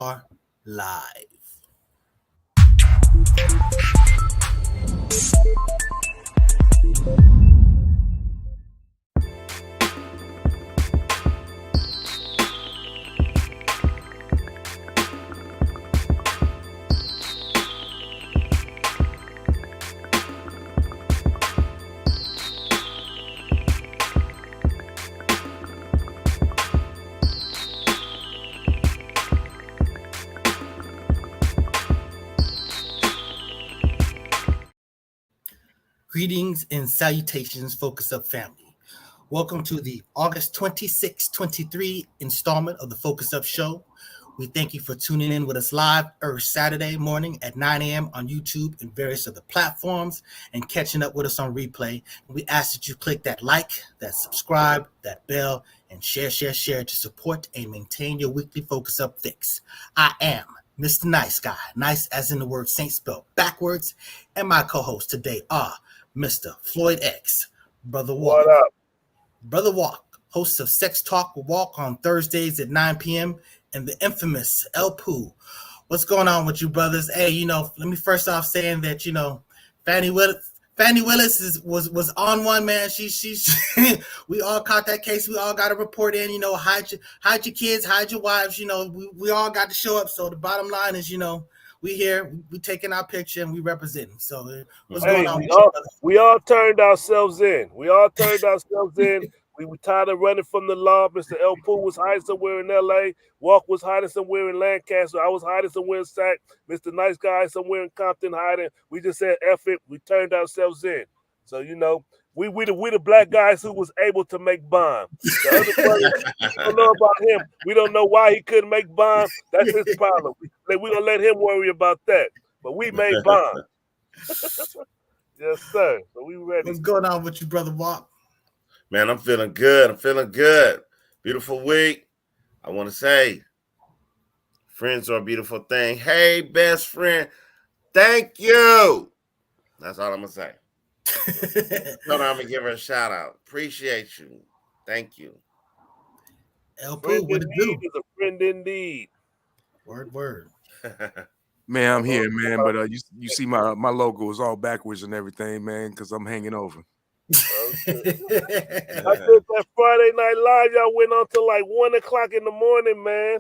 are live. Greetings and salutations, Focus Up family. Welcome to the August 26, 23 installment of the Focus Up Show. We thank you for tuning in with us live every Saturday morning at 9 a.m. on YouTube and various other platforms and catching up with us on replay. We ask that you click that like, that subscribe, that bell, and share to support and maintain your weekly Focus Up fix. I am Mr. Nice Guy, nice as in the word Saint spelled backwards, and my co-hosts today are Mr. Floyd X, Brother Walk. What up? Brother Walk, host of Sex Talk with Walk on Thursdays at 9 p.m. and the infamous El Poo. What's going on with you, brothers? Hey, let me first off saying that, Fannie Willis was on one, man. She we all caught that case. We all got to report in, hide your kids, hide your wives, we all got to show up. So the bottom line is, we here, we taking our picture and we representing. So what's going on? We all turned ourselves in. We were tired of running from the law. Mr. El Poo was hiding somewhere in L.A. Walk was hiding somewhere in Lancaster. I was hiding somewhere in Sac. Mr. Nice Guy somewhere in Compton hiding. We just said, F it. We turned ourselves in. So, we the black guys who was able to make bond. The other brothers, we don't know about him. We don't know why he couldn't make bond. That's his problem. We don't let him worry about that. But we made bond. Yes, sir. So we ready. What's going on with you, Brother Walk? Man, I'm feeling good. Beautiful week. I want to say, friends are a beautiful thing. Hey, best friend, thank you. That's all I'm going to say. So I'm going to give her a shout out. Appreciate you. Thank you. El Poo, what it do? Is a friend indeed. Word. Man, I'm here, man. But you see my logo is all backwards and everything, man, because I'm hanging over. Okay. I did that Friday Night Live. Y'all went on till like 1 o'clock in the morning, man.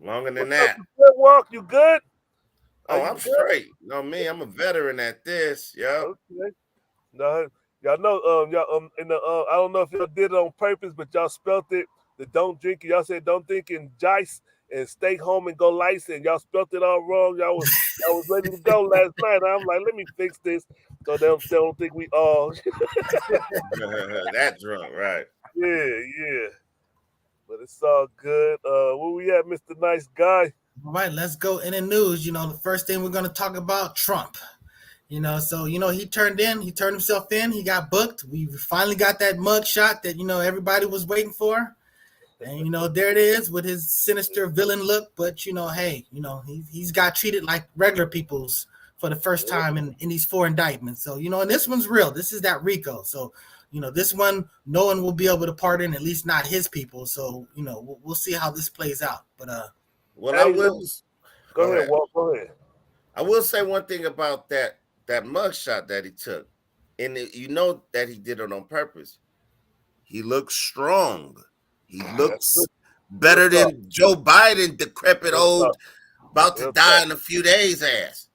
Longer than that. Good walk. You good? Oh, I'm straight. Me, I'm a veteran at this. Yo. Okay. No, y'all know. In the I don't know if y'all did it on purpose, but y'all spelt it. The don't drink. Y'all said don't drink and jice and stay home and go license. Y'all spelt it all wrong. Y'all was ready to go last night. I'm like, let me fix this so they don't think we all that drunk, right? Yeah. But it's all good. Where we at, Mr. Nice Guy? All right, let's go in the news. The first thing we're going to talk about, Trump. So he turned himself in. He got booked. We finally got that mug shot that everybody was waiting for. And there it is with his sinister villain look. But hey, he's got treated like regular people's for the first time in these 4 indictments. So and this one's real. This is that RICO. So this one, no one will be able to pardon, at least not his people. So we'll see how this plays out. But go ahead, Walt. Go ahead. I will say one thing about that mugshot that he took, and that he did it on purpose. He looks strong. He looks better than Joe Biden, decrepit old, about to die in a few days ass.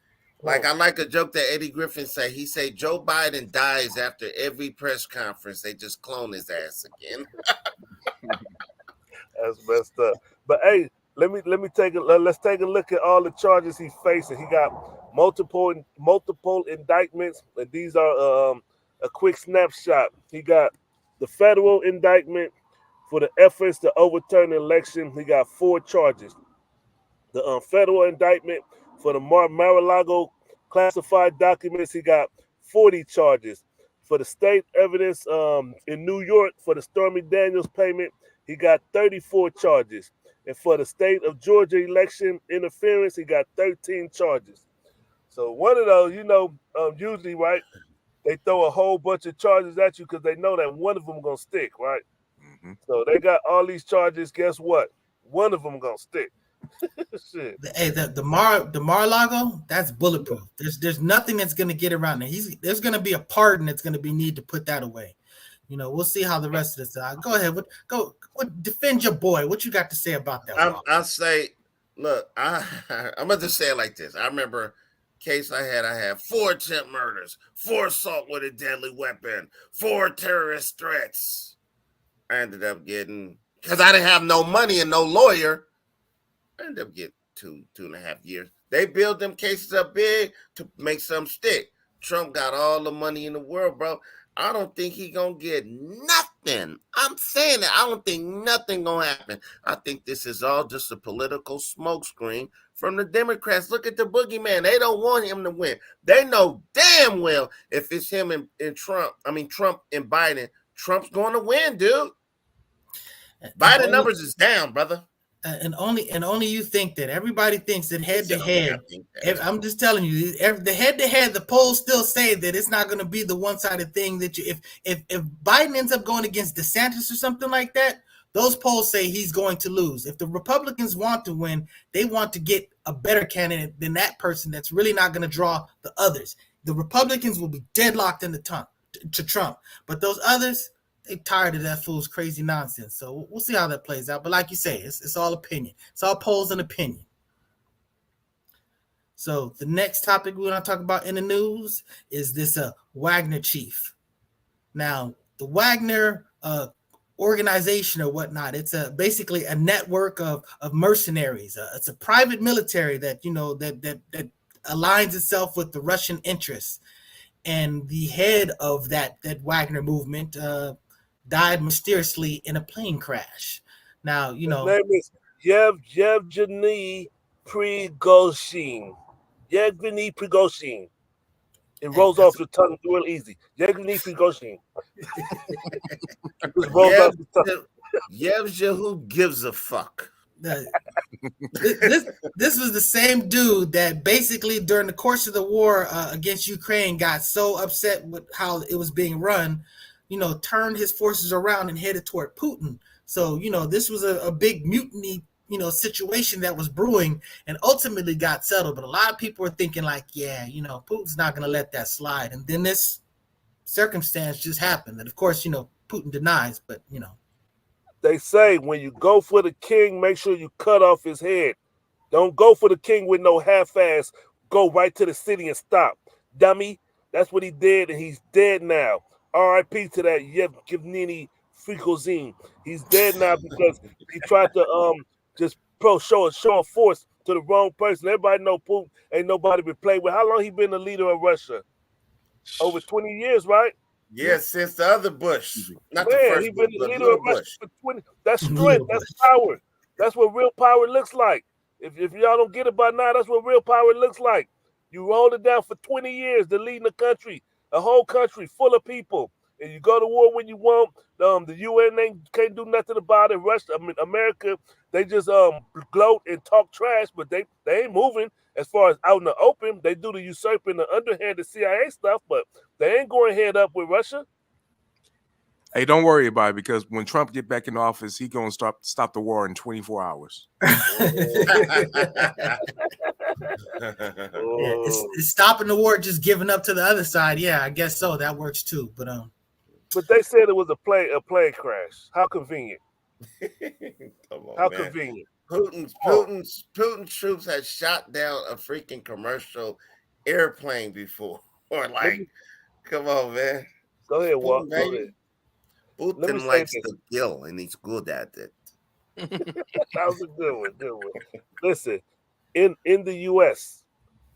Like I like a joke that Eddie Griffin say. He say Joe Biden dies after every press conference. They just clone his ass again. That's messed up. But hey, let's take a look at all the charges he's facing. He got multiple indictments, and these are a quick snapshot. He got the federal indictment for the efforts to overturn the election. He got 4 charges. The federal indictment for the Mar-a-Lago classified documents, he got 40 charges. For the state evidence in New York for the Stormy Daniels payment, he got 34 charges. And for the state of Georgia election interference, he got 13 charges. So one of those, usually, right, they throw a whole bunch of charges at you because they know that one of them going to stick, right? Mm-hmm. So they got all these charges. Guess what? One of them going to stick. Shit. Hey, the Mar-a-Lago, that's bulletproof. There's nothing that's gonna get around it. There's gonna be a pardon that's gonna be need to put that away. You know, we'll see how the rest of this. Go ahead, defend your boy. What you got to say about that? I'll say, look, I'm gonna just say it like this. I remember case I had 4 attempt murders, 4 assault with a deadly weapon, 4 terrorist threats. I ended up getting, because I didn't have no money and no lawyer, I ended up getting 2.5 years. They build them cases up big to make some stick. Trump got all the money in the world, bro. I don't think he gonna get nothing. I'm saying it. I don't think nothing gonna happen. I think this is all just a political smokescreen from the Democrats. Look at the boogeyman. They don't want him to win. They know damn well if it's him and Trump, Trump and Biden, Trump's going to win, dude. Biden numbers is down, brother. And only you think that. Everybody thinks that head to head. I'm just telling you, the head to head, the polls still say that it's not going to be the one-sided thing that if Biden ends up going against DeSantis or something like that, those polls say he's going to lose. If the Republicans want to win, they want to get a better candidate than that person that's really not going to draw the others. The Republicans will be deadlocked in the to Trump, but those others, they tired of that fool's crazy nonsense. So we'll see how that plays out. But like you say, it's all opinion. It's all polls and opinion. So the next topic we're going to talk about in the news is this Wagner chief. Now, the Wagner organization or whatnot, it's basically a network of mercenaries. It's a private military that, that aligns itself with the Russian interests. And the head of that Wagner movement died mysteriously in a plane crash. Now, His name is Yevgeny Prigozhin. Yevgeny Prigozhin. It rolls off the tongue real easy. Yevgeny Prigozhin. Yevgeny, who gives a fuck? This was the same dude that basically during the course of the war against Ukraine got so upset with how it was being run, turned his forces around and headed toward Putin. So, this was a big mutiny, situation that was brewing and ultimately got settled. But a lot of people were thinking like, yeah, Putin's not going to let that slide. And then this circumstance just happened. And of course, Putin denies, but, They say when you go for the king, make sure you cut off his head. Don't go for the king with no half-ass. Go right to the city and stop. Dummy. That's what he did, and he's dead now. R.I.P. to that Yevgeny Prigozhin. He's dead now because he tried to just show a force to the wrong person. Everybody know Putin ain't nobody been played with. How long he been the leader of Russia? Over 20 years, right? Yes, since the other Bush. Not Man, the first he's been Bush, the leader of Bush. Russia for 20. That's strength. That's power. That's what real power looks like. If y'all don't get it by now, that's what real power looks like. You hold it down for 20 years to lead a country, a whole country full of people. And you go to war when you want. The UN can't do nothing about it. America, they just gloat and talk trash, but they ain't moving as far as out in the open. They do the usurping, the underhanded CIA stuff, but they ain't going head up with Russia. Hey, don't worry about it, because when Trump get back in office, he gonna stop the war in 24 hours. It's stopping the war, just giving up to the other side. Yeah, I guess so. That works too. But they said it was a plane crash. How convenient. Come on, How man. convenient. Putin's troops had shot down a freaking commercial airplane before. Or come on, man. Go ahead, Walt. Go ahead. Putin likes to kill, and he's good at it. That was a good one. Good one. Listen, in the U.S.,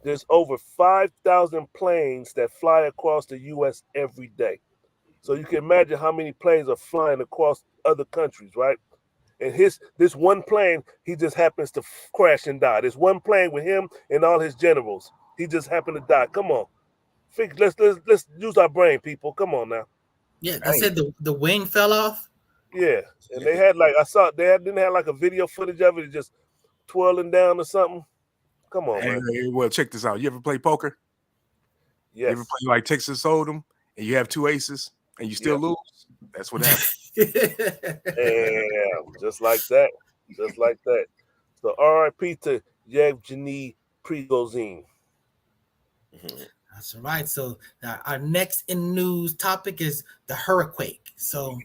there's over 5,000 planes that fly across the U.S. every day. So you can imagine how many planes are flying across other countries, right? And this one plane, he just happens to crash and die. There's one plane with him and all his generals. He just happened to die. Come on, let's use our brain, people. Come on now. Yeah, I said the wing fell off. Yeah, and they had didn't have like a video footage of it just twirling down or something. Come on, man. Well, check this out. You ever play poker? Yes. You ever play like Texas Hold'em and you have 2 aces and you still lose? That's what happened. Yeah, just like that. Just like that. So R.I.P. to Yevgeny Prigozhin. That's right. So our next in news topic is the Hurriquake. So,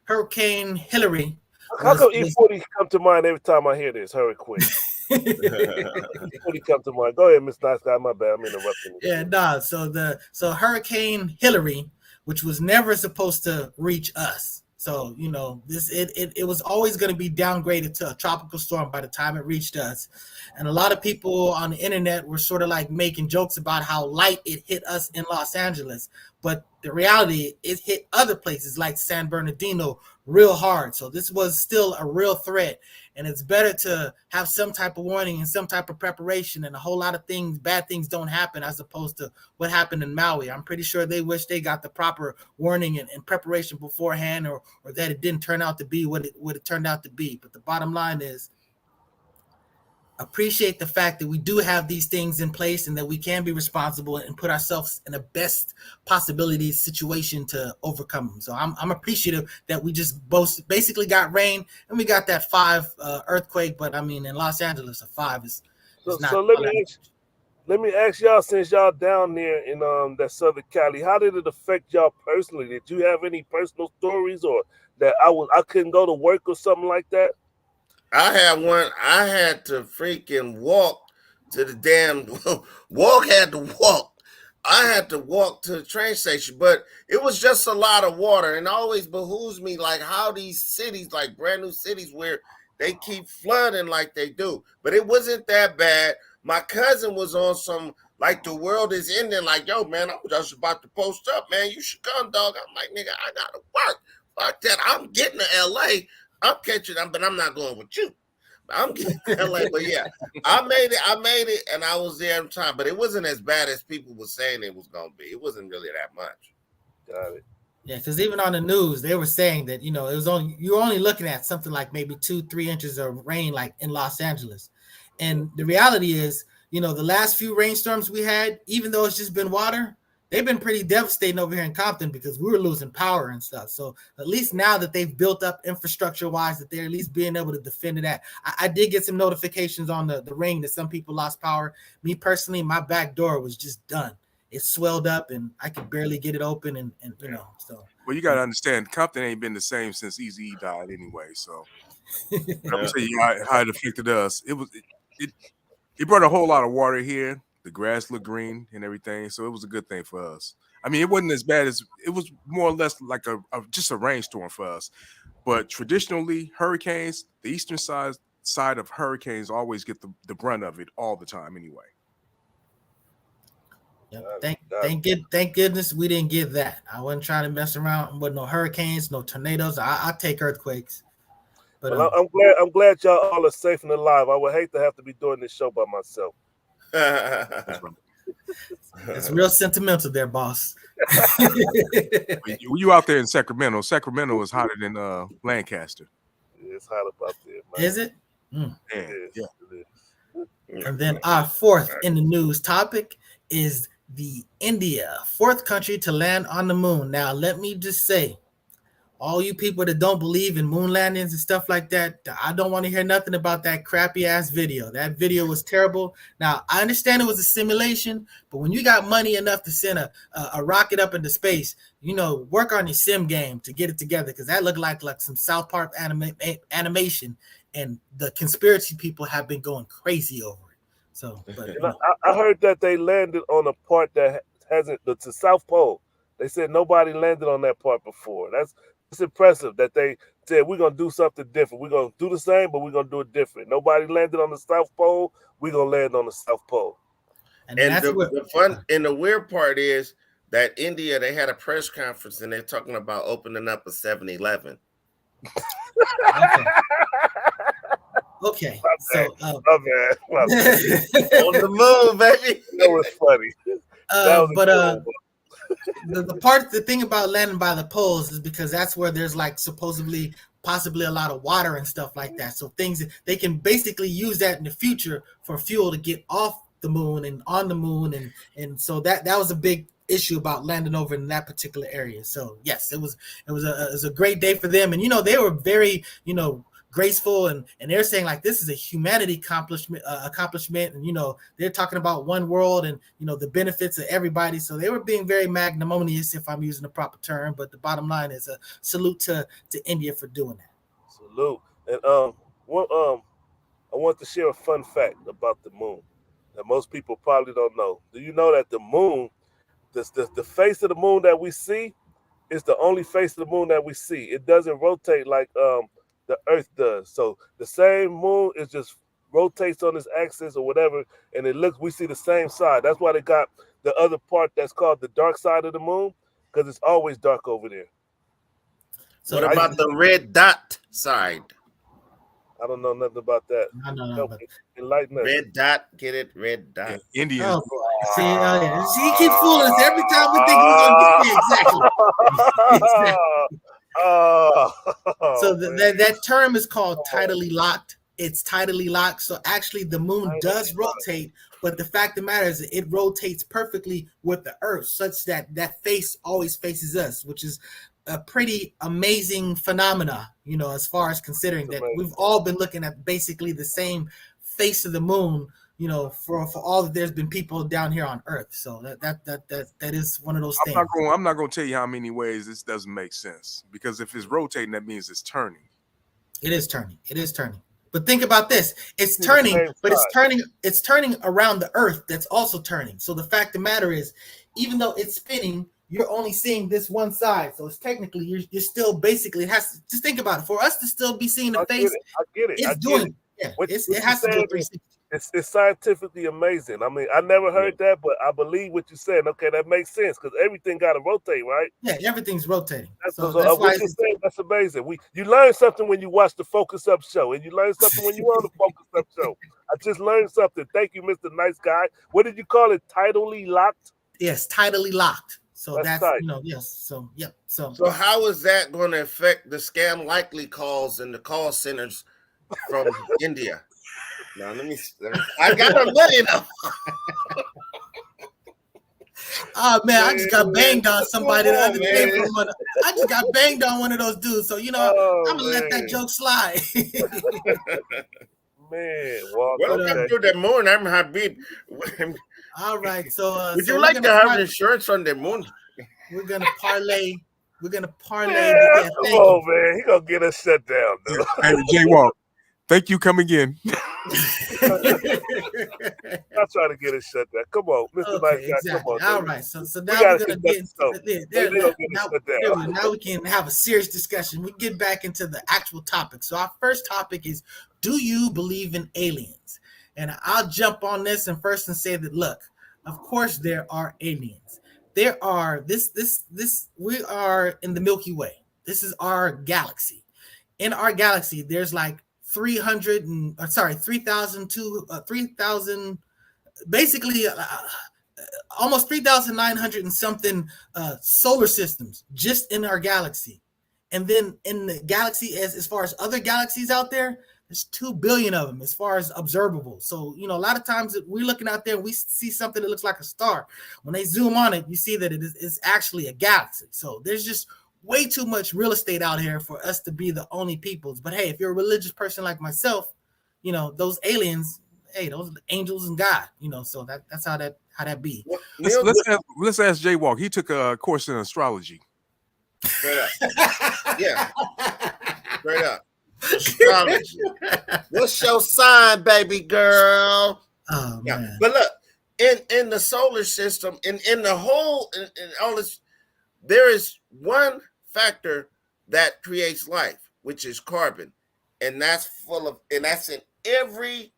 Hurricane Hillary. How come E40 come to mind every time I hear this? Hurriquake. E40 come to mind. Go ahead, Miss Nice Guy. My bad. I'm interrupting you. Yeah, no. So Hurricane Hillary, which was never supposed to reach us. So, it was always going to be downgraded to a tropical storm by the time it reached us. And a lot of people on the internet were sort of like making jokes about how light it hit us in Los Angeles. But the reality, it hit other places like San Bernardino real hard. So this was still a real threat. And it's better to have some type of warning and some type of preparation, and a whole lot of things, bad things don't happen, as opposed to what happened in Maui. I'm pretty sure they wish they got the proper warning and preparation beforehand, or that it didn't turn out to be what it turned out to be. But the bottom line is, appreciate the fact that we do have these things in place and that we can be responsible and put ourselves in the best possibility situation to overcome them. So I'm appreciative that we just both basically got rain and we got that 5 earthquake. But I mean, in Los Angeles, a 5 is not. So let me ask y'all, since y'all down there in that Southern Cali, how did it affect y'all personally? Did you have any personal stories, or that I couldn't go to work or something like that? I had one. I had to freaking walk to the damn had to walk. I had to walk to the train station, but it was just a lot of water. And it always behooves me, like, how these cities, like brand new cities, where they keep flooding like they do. But it wasn't that bad. My cousin was on some, like, the world is ending. Like, yo, man, I was just about to post up, man. You should come, dog. I'm like, nigga, I gotta work. Fuck that. I'm getting to LA. I'm catching them, but I'm not going with you. I'm getting to LA. But yeah, I made it, and I was there in time. But it wasn't as bad as people were saying it was going to be. It wasn't really that much. Got it. Yeah, because even on the news, they were saying that, it was you're only looking at something like maybe 2-3 inches of rain, like in Los Angeles. And the reality is, the last few rainstorms we had, even though it's just been water, they've been pretty devastating over here in Compton because we were losing power and stuff. So at least now that they've built up infrastructure-wise, that they're at least being able to defend it. I did get some notifications on the ring that some people lost power. Me personally, my back door was just done. It swelled up and I could barely get it open, and so. Well, you got to understand, Compton ain't been the same since Eazy-E died anyway. So I'm gonna tell you how it affected us. It brought a whole lot of water here. The grass looked green and everything, so it was a good thing for us. I mean, it wasn't as bad as, it was more or less like just a rainstorm for us. But traditionally, hurricanes, the eastern side of hurricanes always get the brunt of it all the time anyway. Yeah, thank goodness we didn't get that. I wasn't trying to mess around with no hurricanes, no tornadoes. I take earthquakes. But well, I'm glad y'all all are safe and alive. I would hate to have to be doing this show by myself. It's real sentimental there, boss. You out there in Sacramento. Sacramento is hotter than Lancaster. Yeah, it's hot up out there, man. Is it? Yeah. It is. And then our fourth in the news topic is the India, 4th country to land on the moon. Now, let me just say, all you people that don't believe in moon landings and stuff like that, I don't want to hear nothing about that crappy ass video. That video was terrible. Now, I understand it was a simulation, but when you got money enough to send a rocket up into space, work on your sim game to get it together, because that looked like some South Park animation, and the conspiracy people have been going crazy over it. So, but I heard that they landed on a part that hasn't, the South Pole. They said nobody landed on that part before. It's impressive that they said, we're going to do something different. We're going to do the same, but we're going to do it different. Nobody landed on the South Pole. We're going to land on the South Pole. And the fun and the weird part is that India, they had a press conference and they're talking about opening up a 7-Eleven. Okay. So, my bad. On the move, baby. That was funny. The thing about landing by the poles is because that's where there's like possibly a lot of water and stuff like that. So things, they can basically use that in the future for fuel to get off the moon and on the moon, and so that was a big issue about landing over in that particular area. So yes, it was a great day for them, and they were very graceful, and they're saying like this is a humanity accomplishment, and they're talking about one world and the benefits of everybody. So they were being very magnanimous, if I'm using the proper term. But the bottom line is a salute to India for doing that. Salute. And I want to share a fun fact about the moon that most people probably don't know. Do you know that the moon, the face of the moon that we see, is the only face of the moon that we see? It doesn't rotate like the Earth does. So the same moon is just rotates on its axis or whatever, and we see the same side. That's why they got the other part that's called the dark side of the moon, because it's always dark over there. So what about the red dot side? I don't know nothing about that. I don't know. Enlighten us. Red dot, get it? Red dot. Yeah, India. Oh, see, he keeps fooling us every time we think we're going to get exactly. So that term is called tidally locked. It's tidally locked. So actually, the moon does rotate, but the fact of the matter is it rotates perfectly with the Earth, such that that face always faces us, which is a pretty amazing phenomena, as far as considering that we've all been looking at basically the same face of the moon, for all that there's been people down here on Earth. So that is one of those things. I'm not going to tell you how many ways this doesn't make sense, because if it's rotating, that means it's turning. It is turning. But think about this. It's turning, but it's turning around the Earth that's also turning. So the fact of the matter is, even though it's spinning, you're only seeing this one side. So it's technically you're still basically, it has to just think about it. For us to still be seeing the face, I get it. It's doing it. Yeah, it has to go 360. It's scientifically amazing. I mean, I never heard that, but I believe what you're saying. Okay, that makes sense, because everything got to rotate, right? Yeah, everything's rotating. That's what you're saying. That's amazing. You learn something when you watch the Focus Up show, and you learn something when you on the Focus Up show. I just learned something. Thank you, Mr. Nice Guy. What did you call it? Tidally locked? Yes, tidally locked. So that's yes. So yep. So how is that going to affect the scam likely calls in the call centers from India? Now let me. I got a million of them. Oh man, I just got banged on somebody the other day. I just got banged on one of those dudes. So I'm gonna let that joke slide. Man, welcome to the moon. I'm Habib. All right, so would you like to have insurance on the moon? We're gonna parlay. Man, come on, man. He gonna get us shut down, though. Hey, J-Walk, thank you. Come again. I'm trying to get us shut down. Come on, Mr. Nice Guy. Exactly. Come on. All right, so now we're gonna get now we can have a serious discussion. We get back into the actual topic. So our first topic is: do you believe in aliens? And I'll jump on this and say that, look, of course there are aliens. There are we are in the Milky Way. This is our galaxy. In our galaxy, there's like 3,000 basically almost 3,900 and something solar systems just in our galaxy. And then in the galaxy, as far as other galaxies out there, there's 2 billion of them as far as observable. So, a lot of times we're looking out there, we see something that looks like a star. When they zoom on it, you see that it's actually a galaxy. So there's just way too much real estate out here for us to be the only peoples. But hey, if you're a religious person like myself, those aliens, hey, those are the angels and God, so that's how that be. Let's ask J-Walk. He took a course in astrology. Straight up. Yeah. Straight up. Astrology. What's your sign, baby girl? Oh, yeah. Man. But look, in the solar system, in the whole, in all this, there is one factor that creates life, which is carbon, and that's in every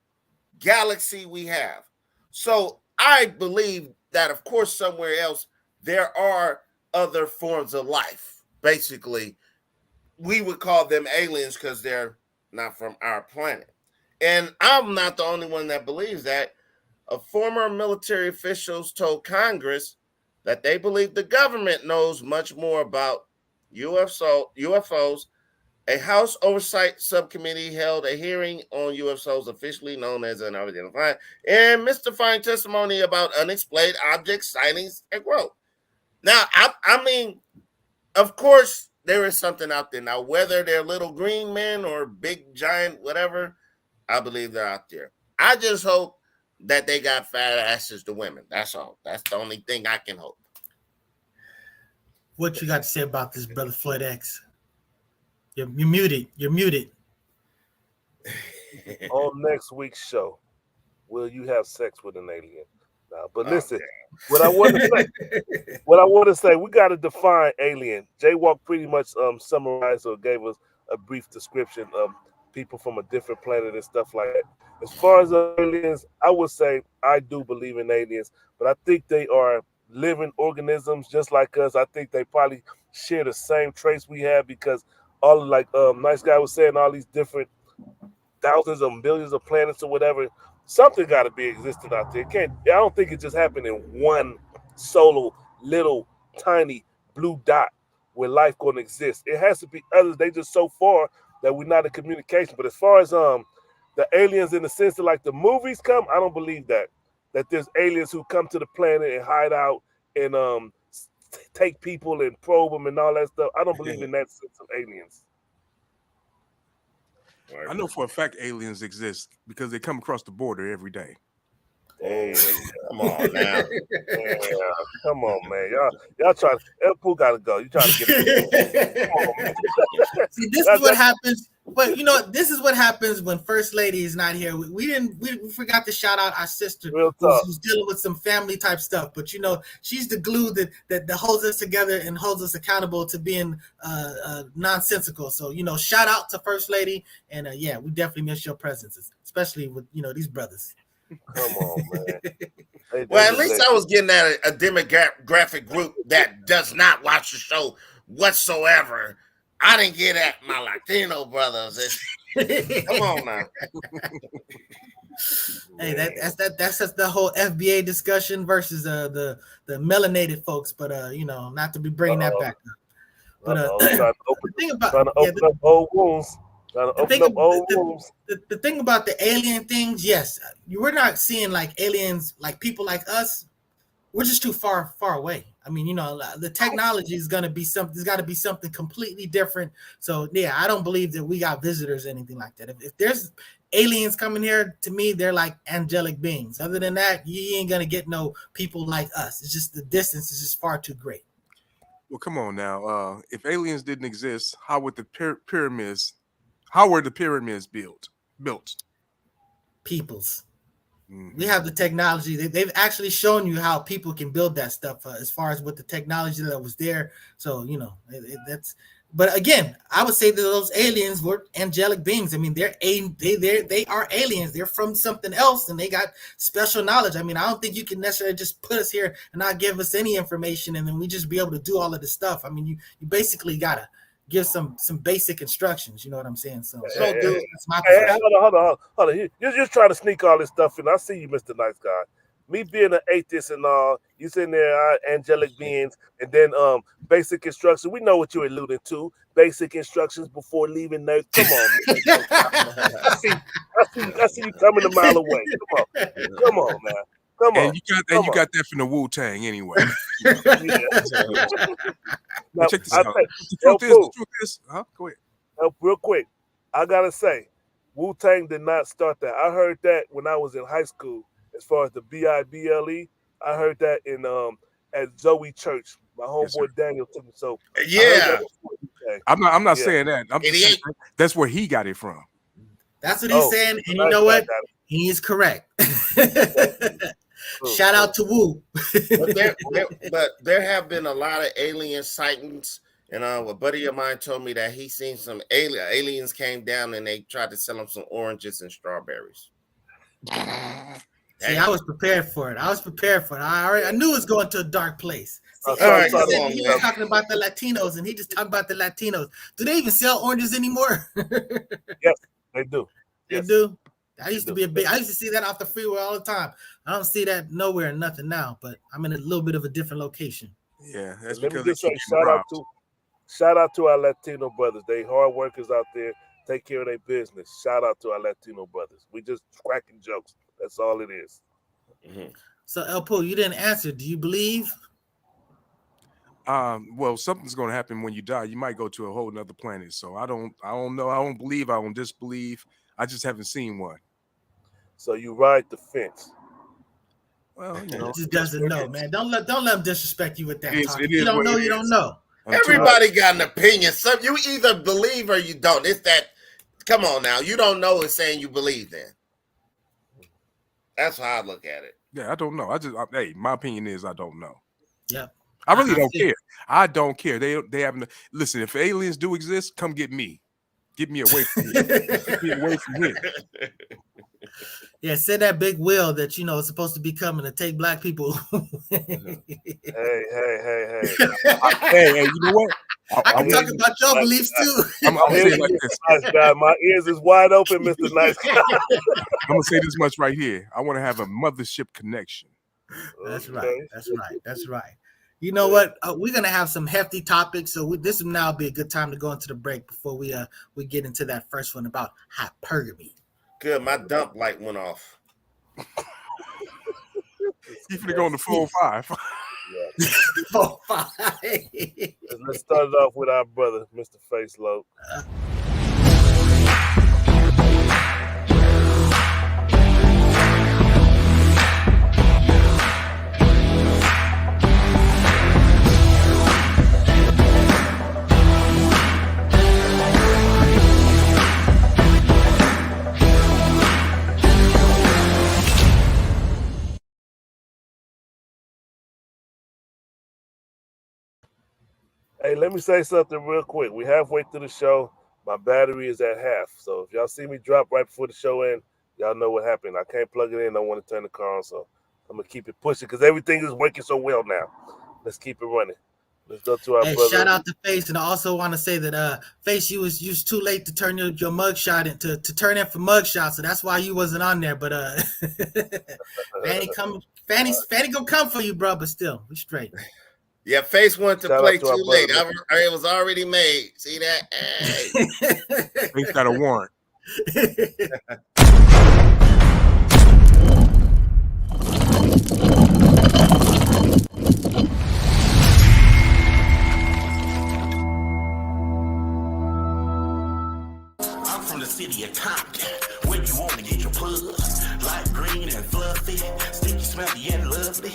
galaxy we have. So I believe that, of course, somewhere else there are other forms of life. Basically, we would call them aliens because they're not from our planet. And I'm not the only one that believes that. Former military officials told Congress that they believe the government knows much more about UFOs. A House Oversight Subcommittee held a hearing on UFOs, officially known as unidentified and mystifying testimony about unexplained object sightings and growth. Now, I mean, of course, there is something out there. Now, whether they're little green men or big, giant, whatever, I believe they're out there. I just hope that they got fat asses to women. That's all. That's the only thing I can hope. What you got to say about this, Brother Floyd X? You're muted. You're muted. On next week's show, will you have sex with an alien? Now, but listen, what I want to say, we got to define alien. J-Walk pretty much summarized or gave us a brief description of people from a different planet and stuff like that. As far as aliens, I would say I do believe in aliens, but I think they are living organisms just like us. I think they probably share the same traits we have because all like nice guy was saying, all these different thousands of millions of planets or whatever, something got to be existing out there. I don't think it just happened in one solo little tiny blue dot where life going to exist. It has to be others. They just so far that we're not in communication. But as far as the aliens in the sense that like the movies come, I don't believe that there's aliens who come to the planet and hide out and take people and probe them and all that stuff. I don't believe in that sense of aliens. I know for a fact aliens exist because they come across the border every day. Hey, come on now. Yeah, come on, man. Y'all trying to El Pooh gotta go. You trying to get it. Come on, man. See, this is what happens. But you know, this is what happens when First Lady is not here. We forgot to shout out our sister who's dealing with some family type stuff. But you know, she's the glue that holds us together and holds us accountable to being nonsensical. So you know, shout out to First Lady, and yeah, we definitely miss your presence, especially with these brothers. Come on, man. Well, at least I was getting at a demographic group that does not watch the show whatsoever. I didn't get at my Latino brothers. Come on now. Hey, that's just the whole FBA discussion versus the melanated folks, but you know, not to be bringing that back up. But trying to open up old wounds. The thing about the alien things, yes, we're not seeing like aliens, like people like us. We're just too far away. I mean, you know, the technology is going to be something. There's got to be something completely different. So, yeah, I don't believe that we got visitors or anything like that. If there's aliens coming here, to me, they're like angelic beings. Other than that, you ain't going to get no people like us. It's just the distance is just far too great. Well, come on now. If aliens didn't exist, how would the pyramids? How were the pyramids built? Peoples. We have the technology. They've actually shown you how people can build that stuff as far as with the technology that was there. So, you know, that's. But again, I would say that those aliens were angelic beings. I mean, they are aliens. They're from something else, and they got special knowledge. I mean, I don't think you can necessarily just put us here and not give us any information, and then we just be able to do all of this stuff. I mean, you basically gotta give some basic instructions. You know what I'm saying? So, that's my position. Hold on. You're just trying to sneak all this stuff in. I see you, Mr. Nice Guy. Me being an atheist and all, you sitting there, angelic beings, and then basic instructions. We know what you're alluding to. Basic instructions before leaving there. Come on, man. I see you coming a mile away. Come on, man. Come on. And you got that from the Wu-Tang anyway. Now, check this out. The truth is, go ahead. Real quick, I gotta say, Wu-Tang did not start that. I heard that when I was in high school. As far as the BIBLE, I heard that in at Zoe Church. My homeboy Daniel took me. So yeah, I'm not saying that. I'm just saying that's where he got it from. That's what he's saying, and you know what? He is correct. Shout out to Wu. but there have been a lot of alien sightings, and a buddy of mine told me that he seen some aliens came down and they tried to sell him some oranges and strawberries. See, I was prepared for it. I knew it was going to a dark place. See, he was talking about the Latinos, and he just talking about the Latinos. Do they even sell oranges anymore? Yes, they do. They do. I used to see that off the freeway all the time. I don't see that nowhere, nothing now. But I'm in a little bit of a different location. Yeah, that's Let because me just say shout out to our Latino brothers. They hard workers out there. Take care of their business. Shout out to our Latino brothers. We just cracking jokes. That's all it is. Mm-hmm. So, El Po, you didn't answer. Do you believe? Well, something's going to happen when you die. You might go to a whole nother planet. So I don't know. I don't believe. I don't disbelieve. I just haven't seen one. So you ride the fence. Well, He just doesn't know, man. Don't let him disrespect you with that talk. If you don't know, you don't know. Everybody got an opinion. So you either believe or you don't. It's that. Come on now, you don't know is saying you believe then. That's how I look at it. Yeah, I don't know. Hey, my opinion is I don't know. Yeah. I really don't care. I don't care. They haven't. Listen, if aliens do exist, come get me. Get me away from here. Get me away from here. Yeah, send that big wheel that is supposed to be coming to take black people. Hey. Hey, you know what? I can talk about your beliefs too. I'm gonna say it like this. Nice guy. My ears is wide open, Mr. Nice Guy. I'm gonna say this much right here. I want to have a mothership connection. That's right. That's right. You know what? We're gonna have some hefty topics, so this will now be a good time to go into the break before we get into that first one about hypergamy. Good, my dump light went off. You finna go on the 405. Yeah. 405. Let's start it off with our brother, Mr. Faceload. Hey, let me say something real quick. We're halfway through the show. My battery is at half. So if y'all see me drop right before the show ends, y'all know what happened. I can't plug it in. I want to turn the car on. So I'm going to keep it pushing because everything is working so well now. Let's keep it running. Let's go to our brother. Shout out to Face. And I also want to say that, Face, you was too late to turn your mug shot to turn in for mug shot. So that's why you wasn't on there. But Fanny gonna come for you, bro. But still, we straight. Yeah, Face wanted to play too late. It was already made. See that? Hey. Face got a warrant. I'm from the city of Compton, where you want to get your plug. Light green and fluffy, sticky, smelly, and lovely.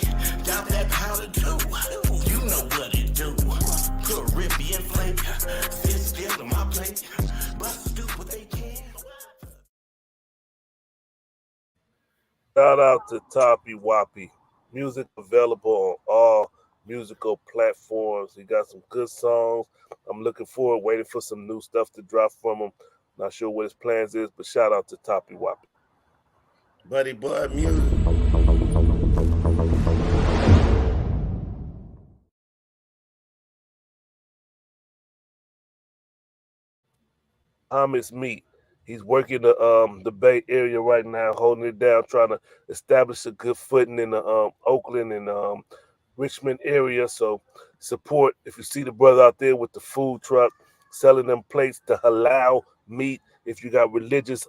Got that powder too. You know what it do. Caribbean flavor, sit still in my plate. Bust do what they can. Shout out to Toppy Woppy. Music available on all musical platforms. He got some good songs. I'm looking forward, waiting for some new stuff to drop from him. Not sure what his plans is, but shout out to Toppy Woppy. Buddy Bud music. Thomas Meat. He's working the Bay Area right now, holding it down, trying to establish a good footing in the Oakland and Richmond area. So support if you see the brother out there with the food truck selling them plates to halal meat. If you got religious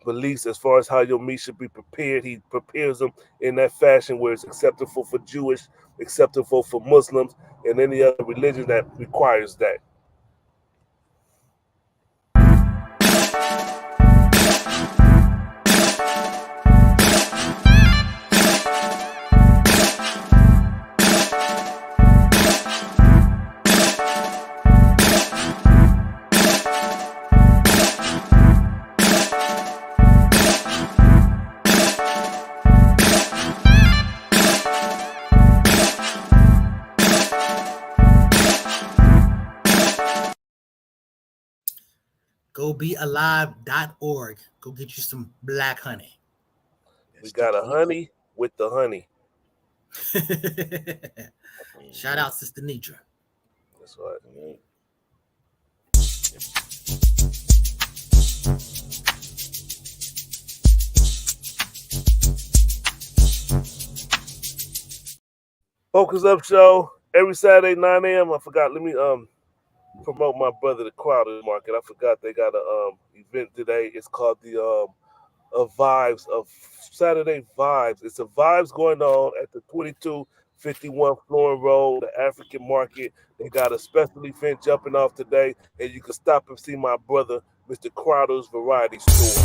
beliefs as far as how your meat should be prepared, he prepares them in that fashion where it's acceptable for Jewish, acceptable for Muslims, and any other religion that requires that. GoBeAlive.org. Go get you some black honey. We got a honey with the honey. Shout out Sister Nidra. That's right. Focus Up Show every Saturday 9 a.m. I forgot. Let me promote my brother, the Crowder Market. I forgot they got a event today. It's called the Vibes of Saturday Vibes. It's a Vibes going on at the 22 51 Flooring Road, the African Market. They got a special event jumping off today, and you can stop and see my brother, Mr. Crowder's Variety Store.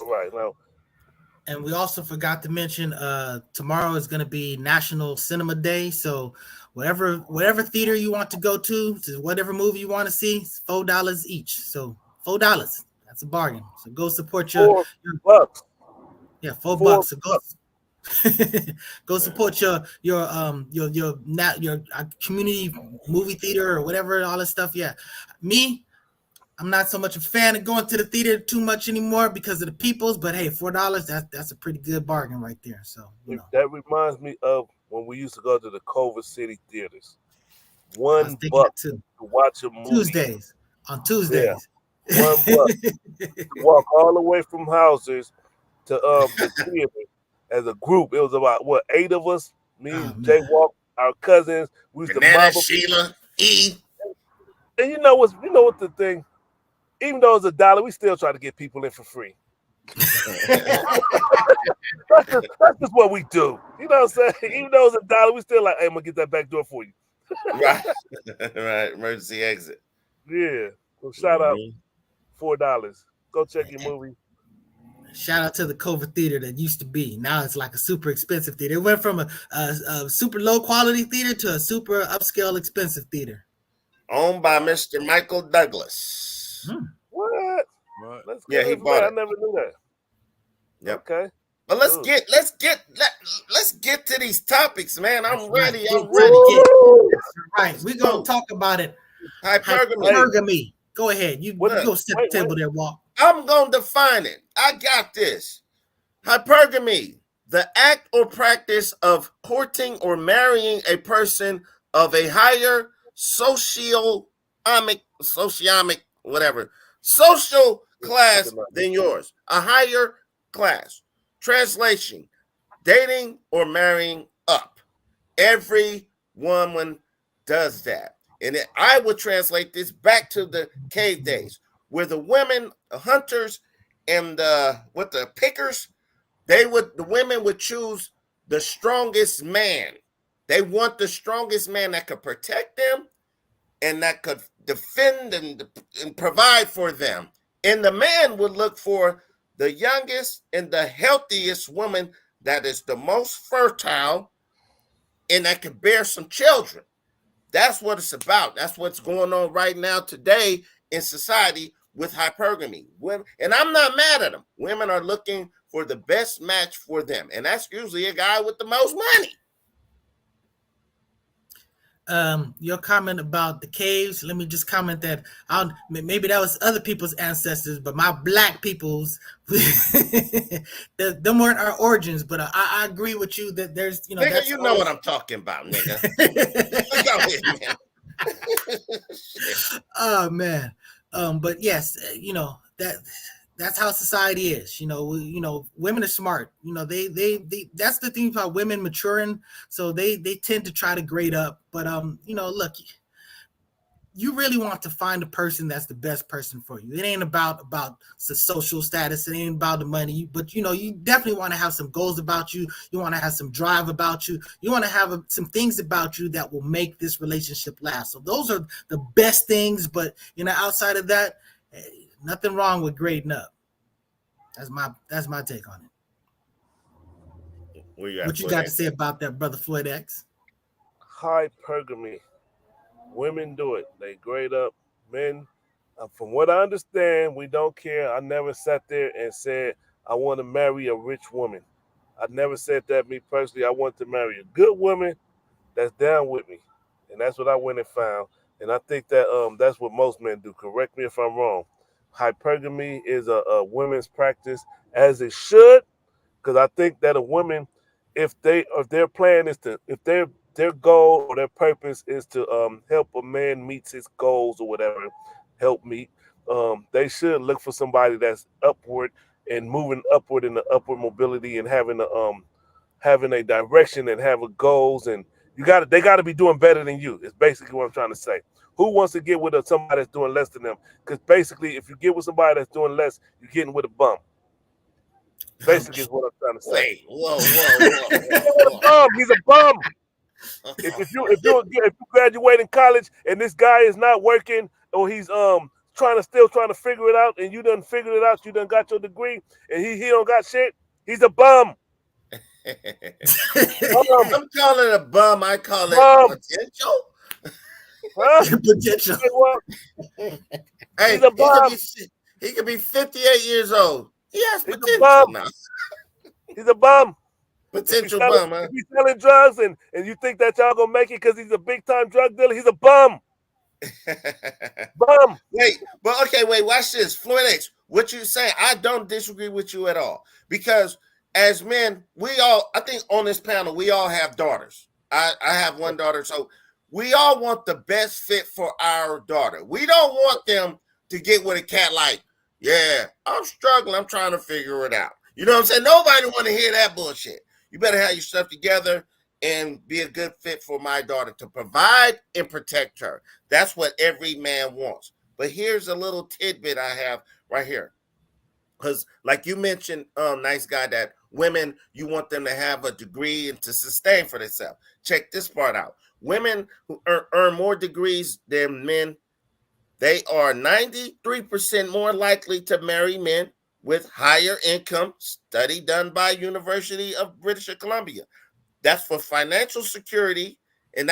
Right now. And we also forgot to mention tomorrow is going to be National Cinema Day. So whatever theater you want to go to whatever movie you want to see, it's $4 each. So $4. That's a bargain. So go support your $4. Yeah, $4. So go support your community movie theater or whatever, all that stuff. Yeah. I'm not so much a fan of going to the theater too much anymore because of the peoples, but hey, $4, that's a pretty good bargain right there. So that reminds me of when we used to go to the Culver City theaters. $1 to watch a movie. On Tuesdays. Yeah, $1 to walk all the way from houses to the theater as a group. It was about 8 of us. Me and Jay Walk, our cousins. We used to mob Sheila, E. And you know what the thing. Even though it's $1, we still try to get people in for free. that's just what we do. You know what I'm saying? Even though it's $1, we still like, hey, I'm gonna get that back door for you. Right. Emergency exit. Yeah. So shout out $4. Go check your movie. Shout out to the Culver Theater that used to be. Now it's like a super expensive theater. It went from a super low quality theater to a super upscale expensive theater. Owned by Mr. Michael Douglas. What? Yeah, he bought it. I never knew that. Yep. Okay. But let's get to these topics, man. I'm ready. Right. Right. We're gonna talk about it. Hypergamy. Go ahead. You go set the table there, Walt. I'm gonna define it. I got this. Hypergamy, the act or practice of courting or marrying a person of a higher social class than yours, a higher class. Translation: dating or marrying up. Every woman does that. And I would translate this back to the cave days, where the women, the hunters, and the pickers, the women would choose the strongest man. They want the strongest man that could protect them and that could defend and provide for them. And the man would look for the youngest and the healthiest woman that is the most fertile and that can bear some children. That's what it's about. That's what's going on right now today in society with hypergamy. And I'm not mad at them. Women are looking for the best match for them. And that's usually a guy with the most money. Your comment about the caves, let me just comment that maybe that was other people's ancestors, but my black people's them weren't our origins. But I agree with you that there's nigga, you know what I'm talking about, nigga. Go ahead, man. Oh man. But yes, that's how society is. Women are smart. They that's the thing about women maturing. So they tend to try to grade up. But look, you really want to find a person that's the best person for you. It ain't about the social status. It ain't about the money. But you definitely want to have some goals about you. You want to have some drive about you. You want to have some things about you that will make this relationship last. So those are the best things. But outside of that, nothing wrong with grading up. That's my take on it. What you got to say about that, Brother Floyd X? Hypergamy. Women do it. They grade up. Men, from what I understand, we don't care. I never sat there and said, I want to marry a rich woman. I never said that, me personally. I want to marry a good woman that's down with me. And that's what I went and found. And I think that that's what most men do. Correct me if I'm wrong. Hypergamy is a women's practice, as it should, because I think that a woman, if their plan is to, if their goal or their purpose is to help a man meet his goals or whatever, help meet, they should look for somebody that's upward and moving upward in the upward mobility and having a direction and having goals and They gotta be doing better than you. Is basically what I'm trying to say. Who wants to get with somebody that's doing less than them? Because basically, if you get with somebody that's doing less, you're getting with a bum. Basically, is what I'm trying to say. Wait, whoa. He's a bum. If you graduate in college and this guy is not working, or he's trying to figure it out, and you done figured it out, you done got your degree, and he don't got shit, he's a bum. I'm calling it a bum. I call it potential. Huh? Potential. Hey, He's a bum. He could be 58 years old. He has He's potential now. He's a bum. Potential bum, huh? If he's selling drugs and you think that y'all gonna make it because he's a big time drug dealer, he's a bum. Bum. Wait, watch this. Floyd X, what you saying? I don't disagree with you at all. Because as men, I think on this panel, we all have daughters. I have one daughter, so we all want the best fit for our daughter. We don't want them to get with a cat like, yeah, I'm struggling, I'm trying to figure it out. You know what I'm saying? Nobody want to hear that bullshit. You better have your stuff together and be a good fit for my daughter to provide and protect her. That's what every man wants. But here's a little tidbit I have right here. Because like you mentioned, nice guy, that women, you want them to have a degree and to sustain for themselves. Check this part out. Women who earn more degrees than men, they are 93% more likely to marry men with higher income. Study done by University of British Columbia. That's for financial security, and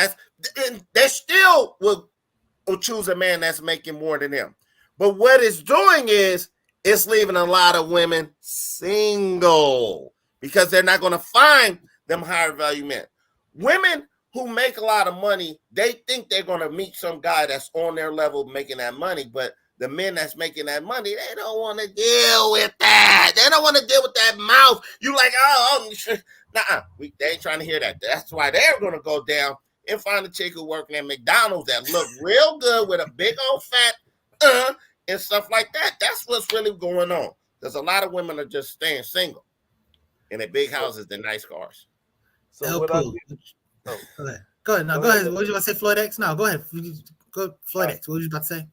they still will choose a man that's making more than them. But what it's doing is it's leaving a lot of women single because they're not going to find them higher value men. Women who make a lot of money, they think they're going to meet some guy that's on their level making that money, but the men that's making that money, they don't want to deal with that. They don't want to deal with that mouth. You like, they ain't trying to hear that. That's why they're going to go down and find a chick who working at McDonald's that look real good with a big old fat and stuff like that. That's what's really going on. There's a lot of women are just staying single in their big houses and nice cars. So go ahead. Go ahead. What was you about to say, Floyd X? No, go ahead. Go, Floyd X. What was you about to say?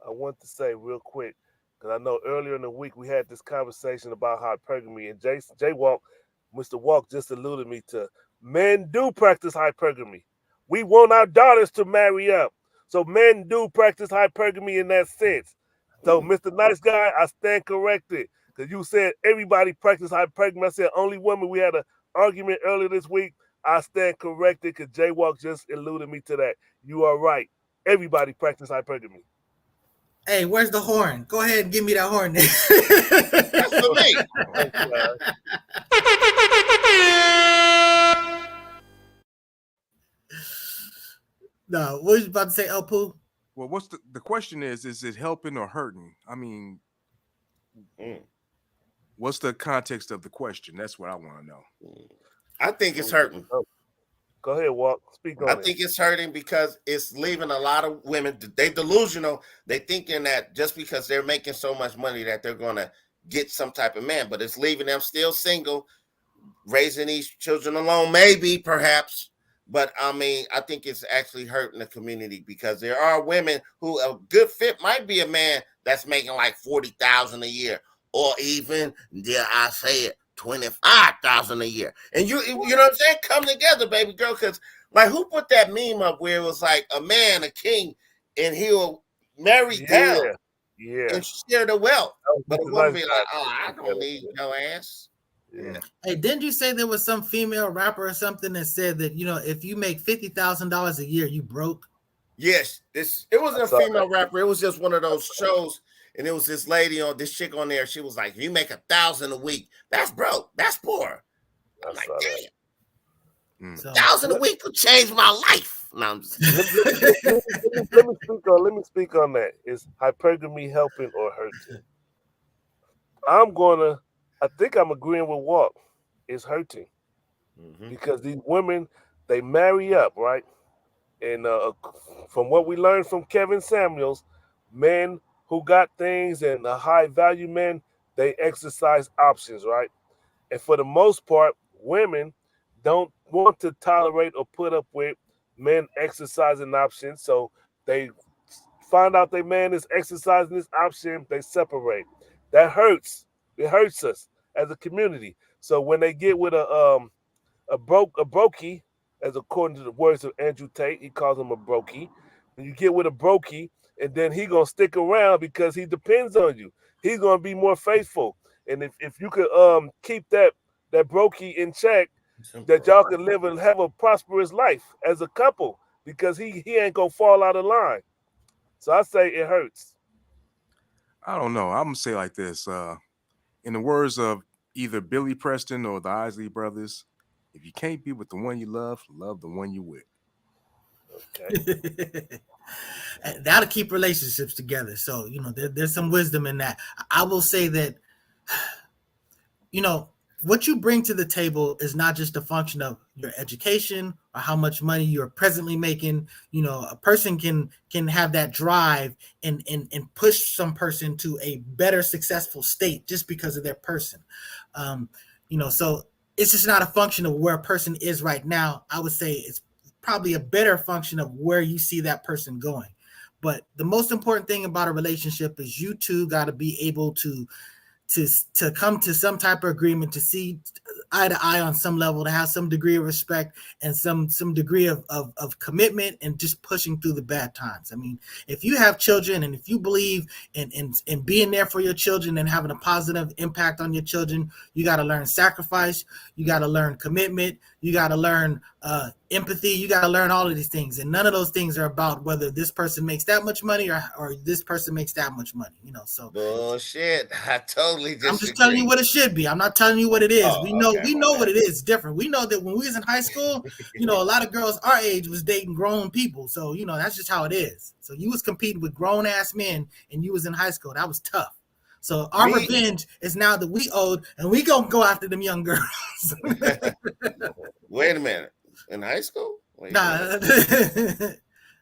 I want to say real quick, because I know earlier in the week we had this conversation about hypergamy, and J Walk, Mr. Walk just alluded me to men do practice hypergamy. We want our daughters to marry up. So men do practice hypergamy in that sense. So, Mr. Nice Guy, I stand corrected. Because you said everybody practice hypergamy. I said only women. We had an argument earlier this week. I stand corrected because J Walk just alluded me to that. You are right. Everybody practice hypergamy. Hey, where's the horn? Go ahead and give me that horn. That's for me. No, what was you about to say, El Poo? Well, what's the question is it helping or hurting? I mean, what's the context of the question? That's what I want to know. I think it's hurting. Go ahead, Walk. Speak on it. I think it's hurting because it's leaving a lot of women. They delusional. They thinking that just because they're making so much money that they're going to get some type of man, but it's leaving them still single, raising these children alone, maybe, perhaps. But I mean, I think it's actually hurting the community because there are women who a good fit might be a man that's making like $40,000 a year, or even, dare I say it, $25,000 a year. And you know what I'm saying? Come together, baby girl. Because like, who put that meme up where it was like a man, a king, and he'll marry down and share the wealth. But a woman be like, I don't need no ass. Yeah. Hey, didn't you say there was some female rapper or something that said that, if you make $50,000 a year, you broke? Yes, it wasn't a female rapper. It was just one of those shows, and it was this chick on there. She was like, "You make $1,000 a week. That's broke. That's poor." I'm like, damn, $1,000 a week could change my life. No, I'm just let me speak on that. Is hypergamy helping or hurting? I think I'm agreeing with Walk. It's hurting because these women, they marry up, right? And from what we learned from Kevin Samuels, men who got things and the high value men, they exercise options, right? And for the most part, women don't want to tolerate or put up with men exercising options. So they find out their man is exercising this option, they separate. That hurts. It hurts us as a community. So when they get with a brokey, as according to the words of Andrew Tate, he calls him a brokey. When you get with a brokey, and then he gonna stick around because he depends on you. He's gonna be more faithful. And if you could keep that brokey in check, that y'all can live and have a prosperous life as a couple, because he ain't gonna fall out of line. So I say it hurts. I don't know. I'm gonna say like this. In the words of either Billy Preston or the Isley Brothers, if you can't be with the one you love the one you with. Okay. That'll keep relationships together. So, there's some wisdom in that. I will say that, what you bring to the table is not just a function of your education or how much money you're presently making. A person can have that drive and push some person to a better successful state just because of their person. So it's just not a function of where a person is right now. I would say it's probably a better function of where you see that person going. But the most important thing about a relationship is you two got to be able to come to some type of agreement, to see eye to eye on some level, to have some degree of respect and some degree of commitment, and just pushing through the bad times. I mean, if you have children and if you believe in being there for your children and having a positive impact on your children, you got to learn sacrifice, you got to learn commitment, you got to learn empathy, you got to learn all of these things. And none of those things are about whether this person makes that much money or this person makes that much money, so bullshit. I totally disagree. I'm just telling you what it should be. I'm not telling you what it is. Oh, we know okay, what it is. It's different. We know that when we was in high school, a lot of girls our age was dating grown people. So, that's just how it is. So you was competing with grown ass men and you was in high school. That was tough. So our revenge is now that we owed, and we gonna go after them young girls. Wait a minute. In high school? Nah.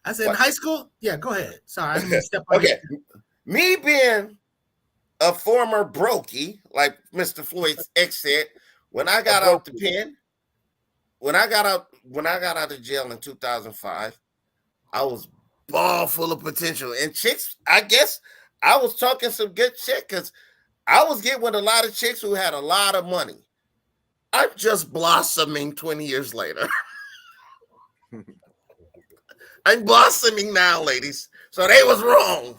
I said, what? In high school? Yeah, go ahead. Sorry, I didn't mean to step on okay. Me being a former brokey, like Mr. Floyd's ex said, when I got out the pen, when I got out of jail in 2005, I was ball full of potential. And chicks, I guess I was talking some good shit because I was getting with a lot of chicks who had a lot of money. I'm just blossoming 20 years later. I'm blossoming now, ladies. So they was wrong.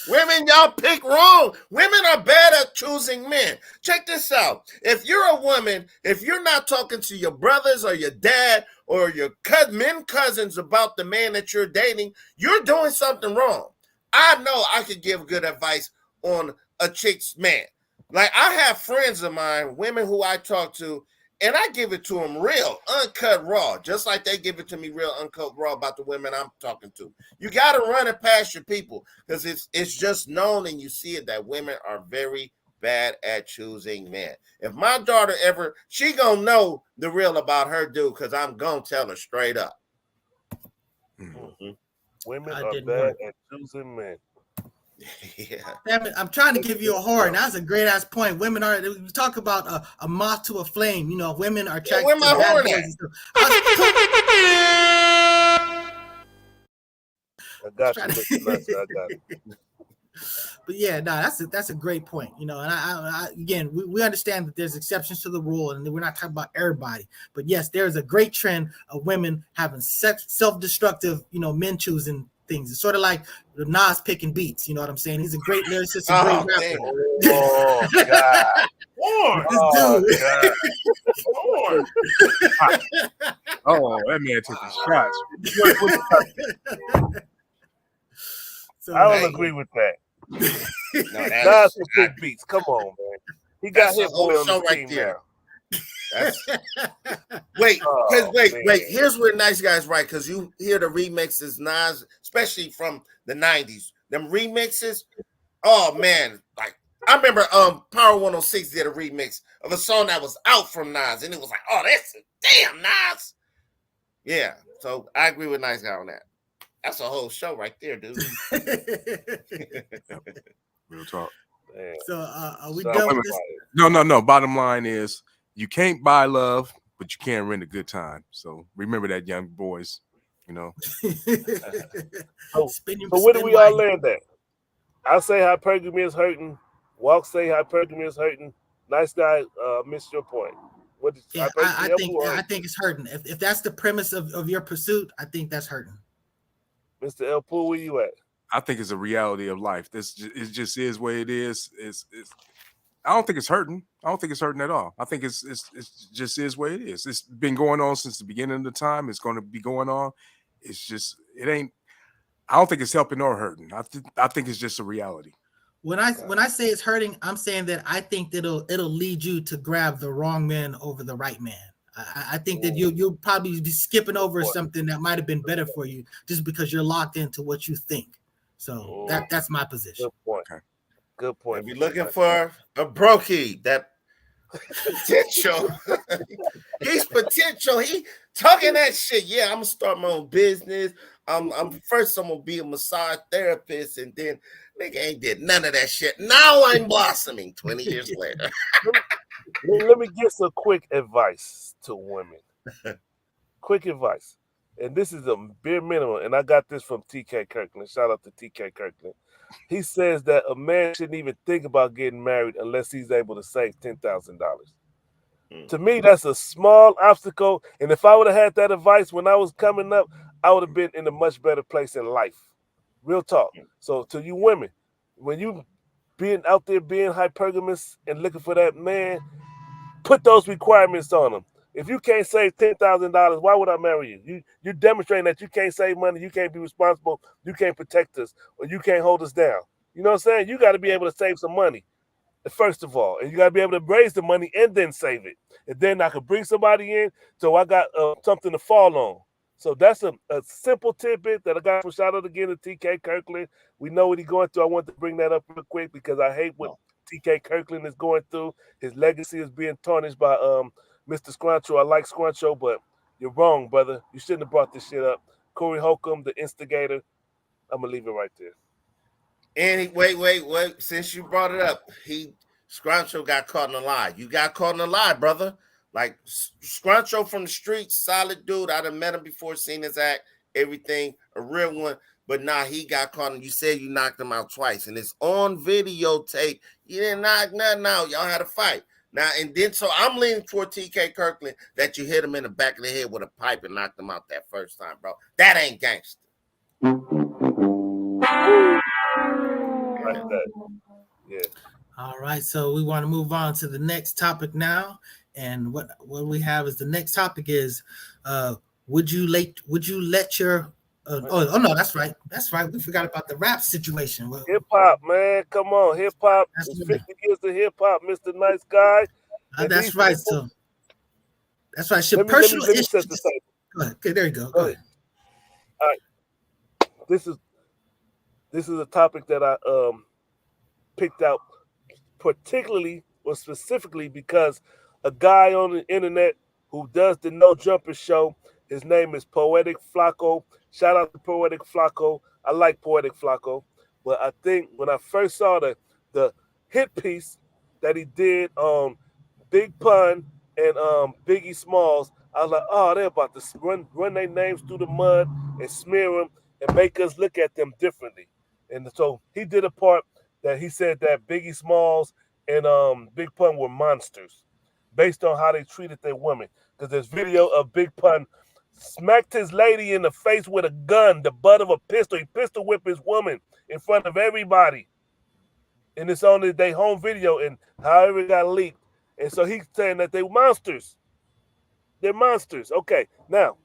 Women, y'all pick wrong. Women are bad at choosing men. Check this out. If you're a woman, if you're not talking to your brothers or your dad or your men cousins about the man that you're dating, you're doing something wrong. I know I could give good advice on a chick's man. Like, I have friends of mine, women who I talk to, and I give it to them real, uncut raw, just like they give it to me real, uncut raw about the women I'm talking to. You got to run it past your people, because it's just known, and you see it, that women are very bad at choosing men. If my daughter ever, she gonna know the real about her dude, because I'm gonna tell her straight up. Mm-hmm. Women are bad at choosing men. Yeah. Damn it, I'm trying to give you a horn. That's a great ass point. Women are, we talk about a moth to a flame. Women are attracted to bad boys. I got you, Mr. Nuts. I got it. But yeah, no, that's a great point. And I again, we understand that there's exceptions to the rule, and we're not talking about everybody. But yes, there's a great trend of women having self-destructive, men choosing things. It's sort of like the Nas picking beats. You know what I'm saying? He's a great lyricist, a great rapper. Oh God! This dude. Oh, that man took the shots. So, I don't agree with that. Nas can pick beats. Come on, man. He got hit boy on the team there. Wait. Here's where Nice Guy's right, because you hear the remixes, Nas, especially from the 90s. Them remixes, oh man, like I remember Power 106 did a remix of a song that was out from Nas, and it was like, oh, that's damn Nas. Yeah, so I agree with Nice Guy on that. That's a whole show right there, dude. Real talk. So are we done with this? No. Bottom line is, you can't buy love, but you can rent a good time. So remember that, young boys. You know. So where do we all land at? I say hypergamy is hurting. Walk say hypergamy is hurting. Nice guy, missed your point. What is Yeah, I think it's hurting. If that's the premise of your pursuit, I think that's hurting. Mr. El Pool, where you at? I think it's a reality of life. It just is what it is. It's I don't think it's hurting. I don't think it's hurting at all. I think it's just is what it is. It's been going on since the beginning of the time. It's going to be going on. It's just it ain't. I don't think it's helping or hurting. I think it's just a reality. When I say it's hurting, I'm saying that I think that it'll lead you to grab the wrong man over the right man. I think that you'll probably be skipping over something that might have been better for you just because you're locked into what you think. So that's my position. Good point. Okay. Good point. If you're looking for a brokey, that potential, he's potential. He talking that shit. Yeah, I'm gonna start my own business. I'm gonna be a massage therapist, and then nigga ain't did none of that shit. Now I'm blossoming 20 years later. Let me give some quick advice to women. Quick advice. And this is a bare minimum. And I got this from TK Kirkland. Shout out to TK Kirkland. He says that a man shouldn't even think about getting married unless he's able to save $10,000. To me, that's a small obstacle. And if I would have had that advice when I was coming up, I would have been in a much better place in life. Real talk. So to you women, when you being out there being hypergamous and looking for that man, put those requirements on them. If you can't save $10,000, why would I marry you? You're demonstrating that you can't save money, you can't be responsible, you can't protect us, or you can't hold us down. You know what I'm saying? You got to be able to save some money, first of all, and you got to be able to raise the money and then save it. And then I could bring somebody in, so I got something to fall on. So that's a simple tidbit that I got from shout out again to TK Kirkland. We know what he's going through. I want to bring that up real quick because I hate what TK Kirkland is going through. His legacy is being tarnished by Mr. Scruncho. I like Scruncho, but you're wrong, brother. You shouldn't have brought this shit up. Corey Holcomb, the instigator. I'm gonna leave it right there. And wait. Since you brought it up, Scruncho got caught in a lie. You got caught in a lie, brother. Like Scruncho from the streets, solid dude. I'd have met him before, seen his act, everything, a real one. But nah, he got caught, and you said you knocked him out twice, and it's on videotape. You didn't knock nothing out. Y'all had a fight. Now, and then, so I'm leaning toward TK Kirkland that you hit him in the back of the head with a pipe and knocked him out that first time, bro. That ain't gangster. Like that. Yeah. All right, so we want to move on to the next topic now. And what we have is the next topic is would you let your oh no, that's right. We forgot about the rap situation. Hip hop, man, come on, hip hop. It's 50 years of hip hop, Mr. Nice Guy. That's right. So that's right. Should personal issues? Go ahead. Okay, there you go. Go ahead. All right. This is a topic that I picked out particularly or specifically because a guy on the internet who does the No Jumper show, his name is Poetic Flacco. Shout out to Poetic Flacco. I like Poetic Flacco. But I think when I first saw the hit piece that he did on Big Pun and Biggie Smalls, I was like, oh, they're about to run their names through the mud and smear them and make us look at them differently. And so he did a part that he said that Biggie Smalls and Big Pun were monsters based on how they treated their women. Because there's video of Big Pun smacked his lady in the face with a gun, the butt of a pistol. He pistol whipped his woman in front of everybody. And it's on their home video and however it got leaked. And so he's saying that they were monsters. They're monsters. Okay, now,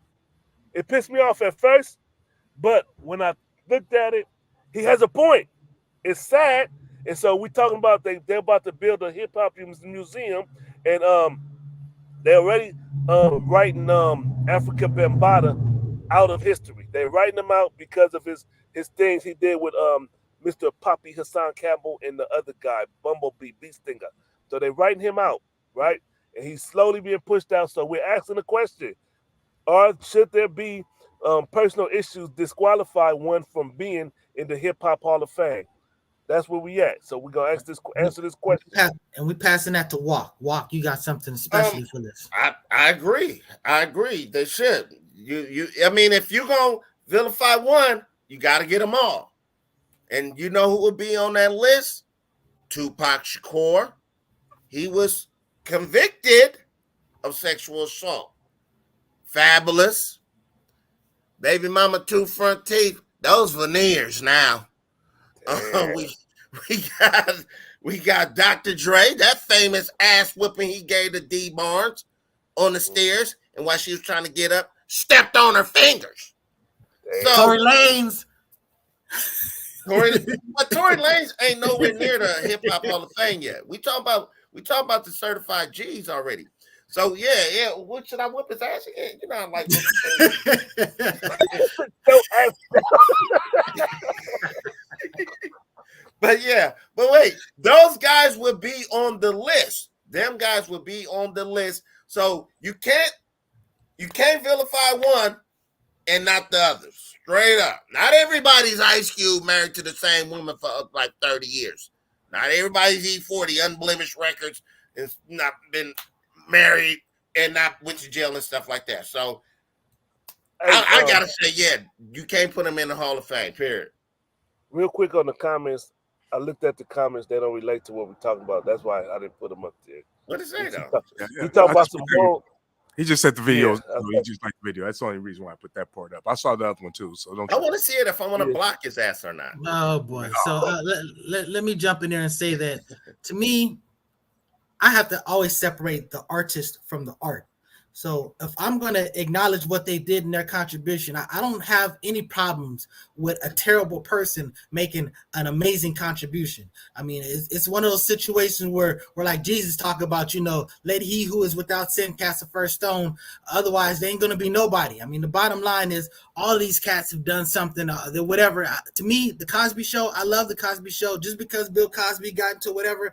it pissed me off at first, but when I looked at it, he has a point. It's sad. And so we're talking about they're about to build a hip-hop museum, and they're already writing Africa Bambaataa out of history. They're writing him out because of his things he did with Mr. Poppy Hassan Campbell and the other guy, Bumblebee Beat Stinger. So they're writing him out, right? And he's slowly being pushed out. So we're asking the question, should there be personal issues disqualify one from being in the Hip Hop Hall of Fame? That's where we at. So we're gonna answer this question. And we passing that to Walk. Walk, you got something especially for this. I agree. I agree. They should. I mean, if you're gonna vilify one, you got to get them all. And you know who would be on that list? Tupac Shakur. He was convicted of sexual assault. Fabulous. Baby mama, 2 front teeth. Those veneers now. We got Dr. Dre, that famous ass whipping he gave to D Barnes on the stairs, and while she was trying to get up, stepped on her fingers. So, Tory Lanez. But Tory Lanez ain't nowhere near the Hip Hop Hall of Fame yet. We talking about the certified G's already. So yeah. What should I whip his ass again? You know, I'm like, but wait, those guys would be on the list. Them guys would be on the list. So you can't vilify one and not the others. Straight up. Not everybody's Ice Cube married to the same woman for like 30 years. Not everybody's E40 unblemished records and not been married and not went to jail and stuff like that. So I gotta say, yeah, you can't put them in the Hall of Fame, period. Real quick on the comments, I looked at the comments, they don't relate to what we're talking about. That's why I didn't put them up there. What is it though? You talk about some more. He just said the video. He just liked the video. That's the only reason why I put that part up. I saw the other one too. So don't. I want to see it if I want to block his ass or not. Oh boy. So let me jump in there and say that to me, I have to always separate the artist from the art. So if I'm going to acknowledge what they did in their contribution, I don't have any problems with a terrible person making an amazing contribution. I mean, it's one of those situations where like Jesus talk about, let he who is without sin cast the first stone. Otherwise, they ain't going to be nobody. I mean, the bottom line is all these cats have done something, whatever. To me, the Cosby Show, I love the Cosby Show. Just because Bill Cosby got into whatever,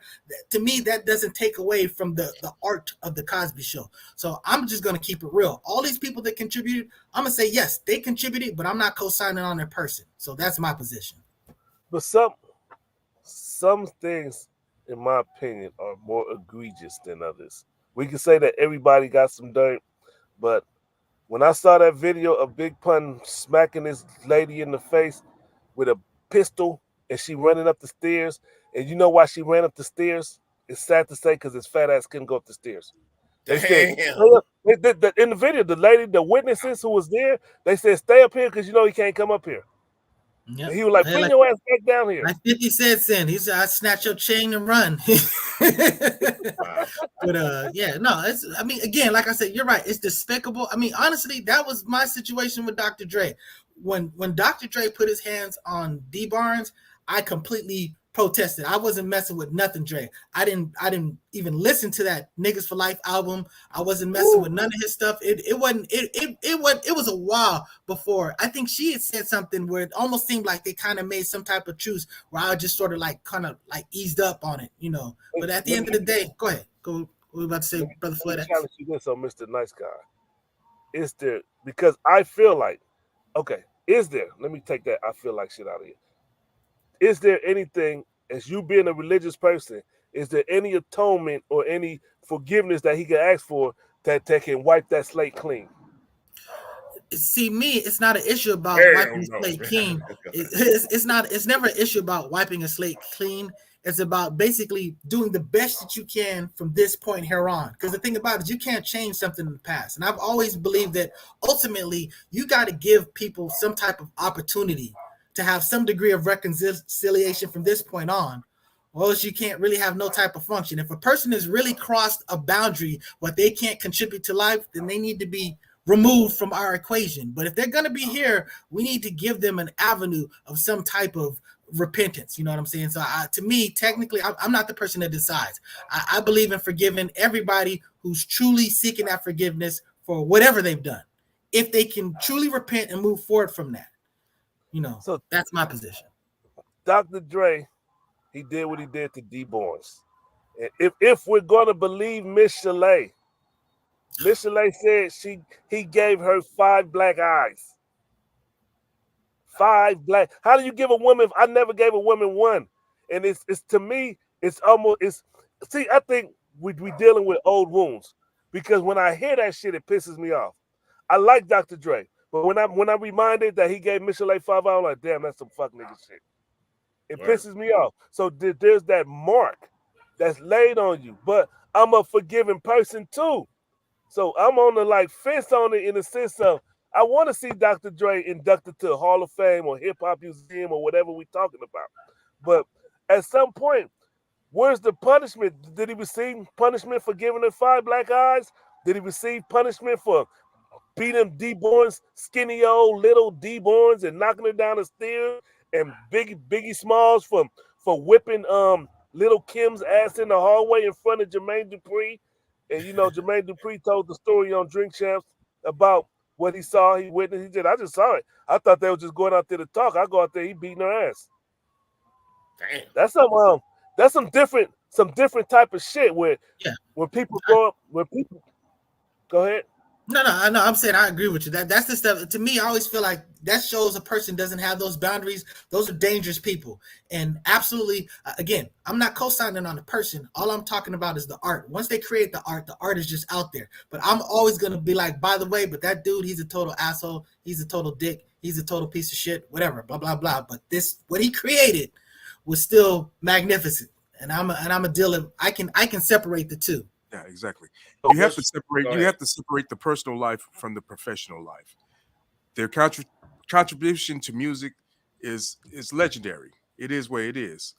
to me, that doesn't take away from the art of the Cosby Show. So I'm just going to keep it real. All these people that contributed, I'm going to say, yes, they contributed, but I'm not co-signing on their person. So that's my position. But some things, in my opinion, are more egregious than others. We can say that everybody got some dirt, but when I saw that video of Big Pun smacking this lady in the face with a pistol and she running up the stairs, and you know why she ran up the stairs? It's sad to say because his fat ass couldn't go up the stairs. They said, in the video, the lady, the witnesses who was there, they said, stay up here because you know he can't come up here. Yep. He was like, bring your ass back down here. Like 50 Cent said, he said, I snatch your chain and run. But I mean, again, like I said, you're right. It's despicable. I mean, honestly, that was my situation with Dr. Dre. When Dr. Dre put his hands on D Barnes, I completely protested. I wasn't messing with nothing, Dre. I didn't even listen to that Niggas for Life album. I wasn't messing with none of his stuff. It was a while before. I think she had said something where it almost seemed like they kind of made some type of truce where I just sort of kind of eased up on it, But at the end of the day, go ahead. Go. What were you about to say, Brother Floyd? I'm challenge you this on Mr. Nice Guy. Is there, because I feel like, let me take that I feel like shit out of here. Is there anything, as you being a religious person, is there any atonement or any forgiveness that he can ask for that can wipe that slate clean? See, it's not an issue about wiping a slate clean. It's never an issue about wiping a slate clean. It's about basically doing the best that you can from this point here on. Because the thing about it is you can't change something in the past. And I've always believed that ultimately you got to give people some type of opportunity to have some degree of reconciliation from this point on, or else you can't really have no type of function. If a person has really crossed a boundary where they can't contribute to life, then they need to be removed from our equation. But if they're going to be here, we need to give them an avenue of some type of repentance. You know what I'm saying? So to me, technically, I'm not the person that decides. I believe in forgiving everybody who's truly seeking that forgiveness for whatever they've done, if they can truly repent and move forward from that. So that's my position. Dr. Dre, he did what he did to D Barnes. And if we're going to believe Miss Chalet said he gave her 5 black eyes. 5 black. How do you give a woman? I never gave a woman 1. and it's to me, it's almost see, I think we dealing with old wounds because when I hear that shit, it pisses me off. I like Dr. Dre, but when I'm reminded that he gave Michelet 5 hours, I'm like, damn, that's some fuck nigga shit. It pisses me off. So there's that mark that's laid on you, but I'm a forgiving person too. So I'm on the fence on it in the sense of I want to see Dr. Dre inducted to Hall of Fame or Hip Hop Museum or whatever we're talking about. But at some point, where's the punishment? Did he receive punishment for giving him 5 black eyes? Did he receive punishment for beating D-Born's skinny old little D-Borns and knocking her down the stairs? And Biggie Smalls for whipping Little Kim's ass in the hallway in front of Jermaine Dupri? And Jermaine Dupri told the story on Drink Champs about what he saw, he witnessed. He said, I just saw it. I thought they were just going out there to talk. I go out there, he beating her ass. Damn. That's some different type of shit where when people go ahead. No, I'm saying I agree with you. That's the stuff. To me, I always feel like that shows a person doesn't have those boundaries. Those are dangerous people. And absolutely, again, I'm not co-signing on the person. All I'm talking about is the art. Once they create the art is just out there. But I'm always going to be like, by the way, but that dude, he's a total asshole. He's a total dick. He's a total piece of shit, whatever, blah, blah, blah. But what he created was still magnificent. And I'm a dealer. I can separate the two. Yeah, exactly. You have to separate the personal life from the professional life. Their contribution to music is legendary. It is where it is.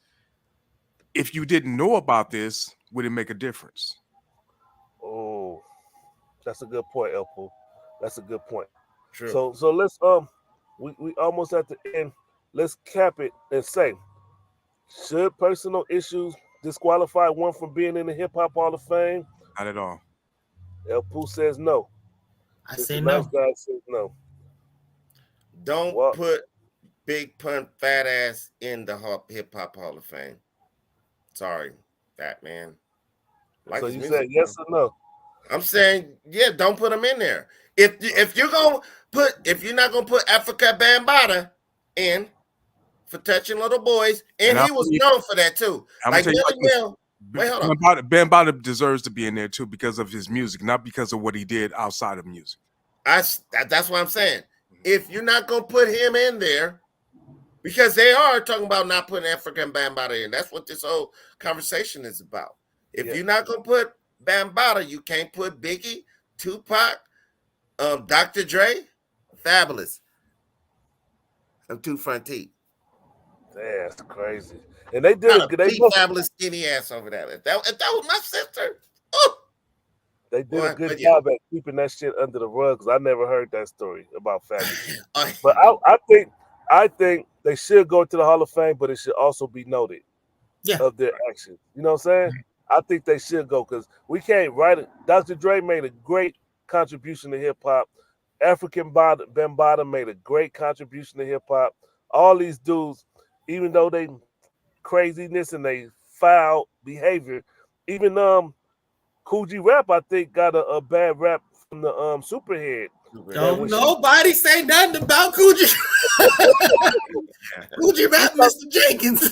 If you didn't know about this, would it make a difference? Oh, that's a good point, Elpo. That's a good point. True. So let's we almost at the end. Let's cap it and say, should personal issues disqualify one from being in the Hip Hop Hall of Fame? Not at all. El Pooh says no. I say no. Nice guy says no. Don't put Big Pun Fat Ass in the Hip Hop Hall of Fame. Sorry, Fat Man. So you said yes or no? I'm saying don't put him in there. If you're not gonna put Africa Bambaataa in for touching little boys, and he was known for that too. Wait, hold on. Bambaataa deserves to be in there too because of his music, not because of what he did outside of music. That's what I'm saying. If you're not gonna put him in there, because they are talking about not putting African Bambaataa in. That's what this whole conversation is about. If you're not gonna put Bambaataa, you can't put Biggie, Tupac, Dr. Dre, Fabulous. I'm two front teeth. That's crazy. And they did it. They Fabulous skinny ass over there. If that was my sister, they did a good job at keeping that shit under the rug because I never heard that story about Fabulous. But I think they should go to the Hall of Fame, but it should also be noted of their actions. You know what I'm saying? I think they should go because we can't write it. Dr. Dre made a great contribution to hip hop. African Bambaataa made a great contribution to hip hop. All these dudes, even though they craziness and they foul behavior, even Kool G Rap, I think, got a bad rap from the Superhead. Don't nobody say nothing about Kool G. Kool G Rap, Mr. Jenkins.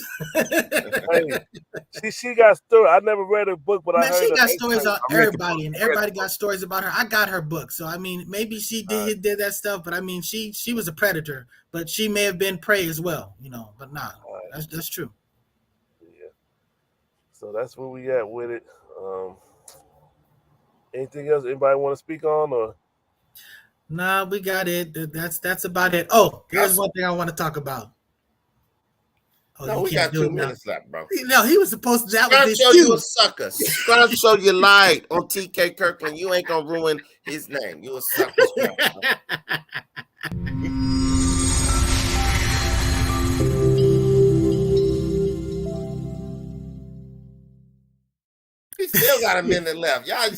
She got stories. I never read her book, but I heard she got stories on everybody, and everybody got stories about her. I got her book, so I mean, maybe she did that stuff, but I mean, she was a predator, but she may have been prey as well, But nah, that's true. Yeah. So that's where we at with it. Anything else anybody want to speak on, or? Nah, we got it. That's about it. Oh, here's one thing I want to talk about. Oh, no, we got 2 minutes left, bro. No, he was supposed to. That was his show cue. you a sucker. Scrub show you lied on TK Kirkland. You ain't gonna ruin his name. You a sucker. He still got a minute left. Y'all